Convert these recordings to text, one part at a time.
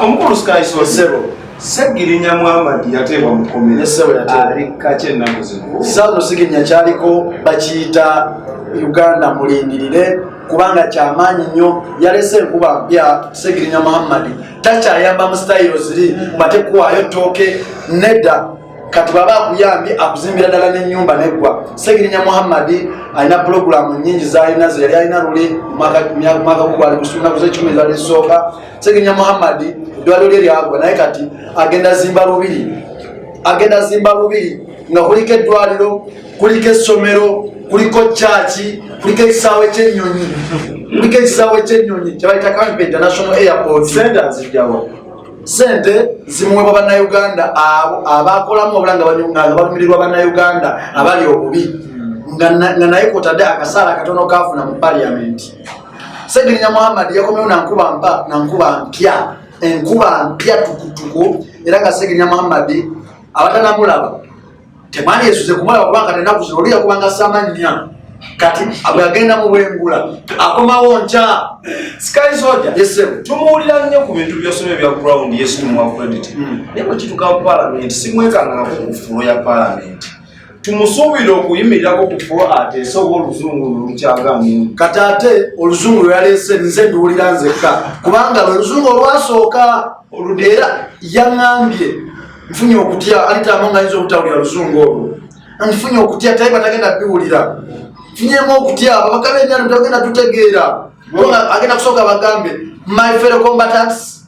omukulu Sky Sosebo Segirinya Muhammad yateebwa mukomere Sebo yateebwa alikake ennaku zino Saazo Segirinya kyaliko bakiyita Uganda mulindirire kubanga kyamaanyi nnyo yalese enkuba mpya Segirinya Muhammad takyayamba mu style ziri bate kuwaayo ttooke nedda kati baba akuyambye akuzimbira ddala n'ennyumba neggwa. Segirinya Muhammad alina pulogulaamu nnyingi z'alina ze yali alina luli mwaka gugwali kusunaku z'ekumi zali zisooka. Segirinya Muhammad eddwaliro lye lyagwa naye kati agenda zimba lubiri nga kuliko eddwaliro kuliko essomero kuliko chachi kuliko ekisaawe ky'ennyonyi kyebayita Kampi International Airport. Sente zimuwebwa bannayuganda abakolamu obula nga balumirirwa bannayuganda abali obubi nga naye kwotadde akasaala katono kafuna mu parliament. Segirinya Muhammad yakomewo nankuba mpya tukutuku era nga Segirinya Muhammad abatanamulaba temani yesuze kumulaba kubanga tenaku zino oli yakubanga samanya kati abagenda mu bwengula akomawo ncha Sky Soldier tumuwulira nnyo ku bintu byosomye bya ground yesu mu credit naye bwe kituuka mu parliament simwekanga ku fulo ya parliament tumusuubira okuyimirirako ku fulo ateese oba oluzungu lukyagamye kati ate oluzungu lwe yaleese nze nduwulira nzekka kubanga lwe luzungu olwasooka era yaŋŋambye nfunye okutya alitamu nga ayinza obutawulira luzungu olwo nfunye okutya taye batagenda biwulira nfunyemu okutya ababaka b'ennyalo tagenda tutegeera agenda kusooka bagambe my fellow combatants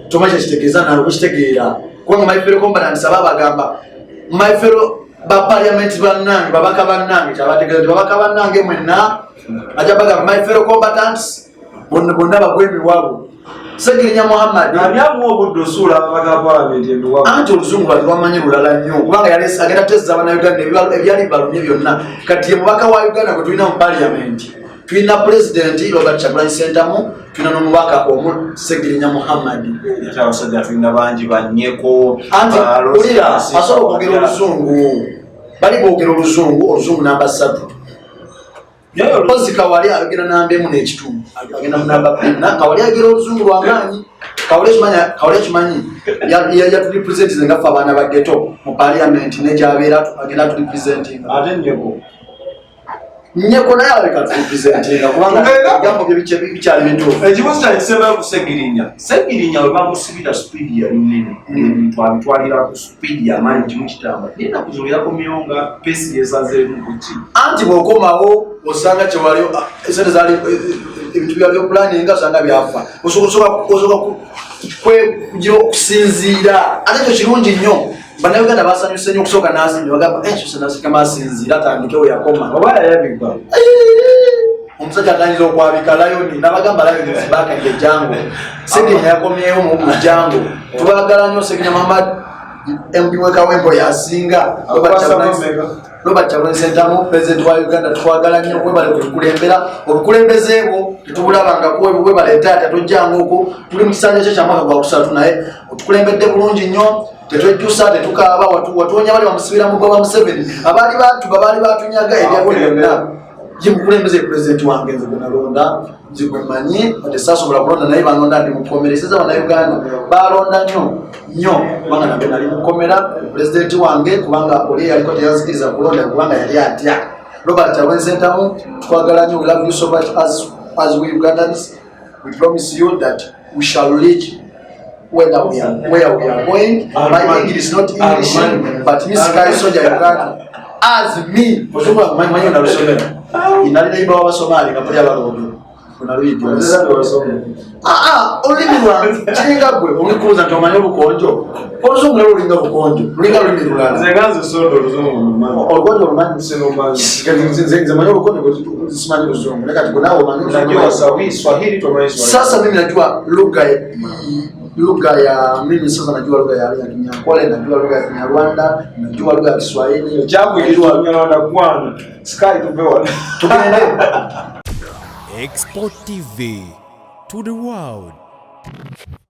toma kyekitegeeza nalo kukitegeera kubanga my fellow combatants aba bagamba my fellow bapaliamenti bannange babaka bannange kyabategeeza nti babaka bannange mwenna ajja bagamba my fellow combatants bonna bagwa emiwabo. Segirinya Muhammad abyamu obudde osuula ababaka parliament emiwabo anti oluzungu bali lwamanyi lulala nnyo kubanga yalesa agenda tezza bannayuganda ebyali balumye byonna kati ye mubaka wa Uganda gwe tulina mu parliament tulina president Robert Kyagulanyi Ssentamu tulina n'omubaka omu Segirinya Muhammad ate abasajja tulina bangi bannyeko anti ulira asobola okwogera oluzungu bali boogera oluzungu namba 3 Pozi Kawali agenda namba 1 n'ekitundu agenda mu namba 2 Kawali agera oluzungu lw'amaanyi Kawali kimanyi yaturepresent nga ffe abaana ba ghetto mu parliament n'egyabeera agenda turepresentinga ate Nyeko naye aleka turepresentinga kubanga ebigambo bye bikyali bituufu. Ekibuuzo kyange kisembayo ku Segirinya bwe bamusibira speed yali nnene ebintu abitwalira ku speed y'amaanyi kimu kitamba naye ennaku zino yakomyewo nga pesi yesazeemu kuki anti bw'okomawo osanga kyewali esente zaali ebintu by'oplaninga osanga byafa osobola kugira okusinziira ate ekyo kirungi nnyo. Bannayuganda basanyuse nnyo okusooka n'asinzira bagamba ekyo senasika asinzira atandikewo yakoma oba yayabika omusajja atandika okwabika layoni n'abagamba layoni zibakadde ejjango Segirinya yakomyewo mu jango tubaagala nnyo Segirinya Muhammad MP w'Ekawempe yasinga Robert Kyagulanyi Ssentamu president wa Uganda twagala nnyo kwebale kutukulembera obukulembeze bwo tetubulabangako bwebale taata tojjanga okwo tuli mu kisanja kyo kyamwaka gwa kusatu naye otukulembedde bulungi nnyo tetwejjusa tetukaaba watuwonya bali bamusibira mu gwa Museveni abaali batunyaga ebyabo byonna ye mukulembeze president wange nze gwenalonda nze gwemanyi ate saasobola kulonda naye balonda ndi mukomereseza bannayuganda balonda nnyo kubanga nabwe nali mukomera president wange kubanga oli yaliko teyanzikiriza kulonda kubanga yali atya Robert Kyagulanyi Ssentamu twagala nnyo we love you so much as we Ugandans we promise you that we shall reach where we are going. My English is not English, but Miss Sky Soldier Uganda as me. Kuzuka manyo na rusomera. Inalina iba wa Somali kapali abagodo. Kuna ruidi. Olimi lwa chinga gwe olikuza nti omanyi olukonjo. Oluzungu lero lulinga bukonjo. Lulinga lulimi lulala. Zenganze sodo oluzungu mama. Olukonjo lumanyi sino manyi. Nze manyi olukonjo kwe simanyi luzungu. Leka tikunawo omanyi. Najua Swahili to manyi. Sasa mimi najua lugha ya mimi sasa najua lugha ya Kinyankole, najua lugha ya Kinyarwanda, najua lugha ya Kiswahili. Jambo ilikuwa Kinyarwanda kwana. Sky tupewa. Export TV to the world.